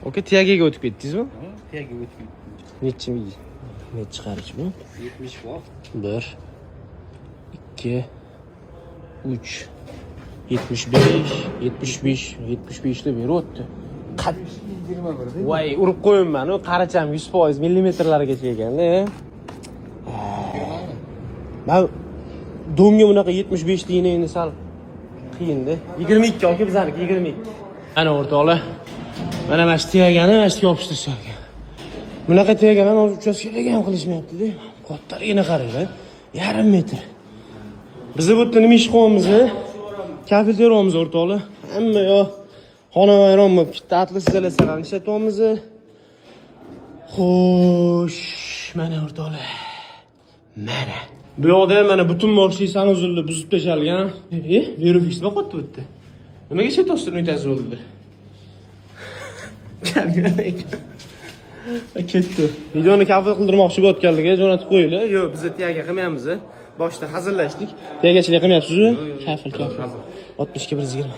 Oka Tiagaga o'tib ketdingizmi? Tiyaga o'tib. Necha mil? Necha qarich bu? 70 bor. 1 2 3 75 da beryapti. Qat 21 da. voy, urib qo'yinman, u qaracham 100% millimetrlargacha ekan-da. Men donga bunaqa 75 deyni endi sal qiyin-da. 22 yoki bizaniki 22. Ana o'rtoqlar. Mana mana shu Tiagani mana shu yopishtirishgan. Bunaqa Tiagani hozir uchastkalaga ham qilishmayapti-da. Kattaligini qarang-da. 1,5 metr. Biz bu yerda nima ish qilyapmiz? Kafil teryapmiz o'rtoqlar. Hamma yo xonavayron bo'lib bitta atlas izolyatsiyalarni ishlatyapmiz. Xo'sh, mana o'rtoqlar. Mana. Bu yoqda ham mana butun moshli sanuzilni buzib tashalgan. Verifix nima qotdi bu yerda? Nimaga chetostirni o'tasiz bo'ldi? Ketdi. Videoni kafil qildirmoqchi bo'layotganligiga jo'natib qo'yinglar. Yo'q, biz Tiaga qilmayapmiz. Boshda hazillashdik. Tiagachilik qilmayapsiz-ku? Kafil. 60 ga 120.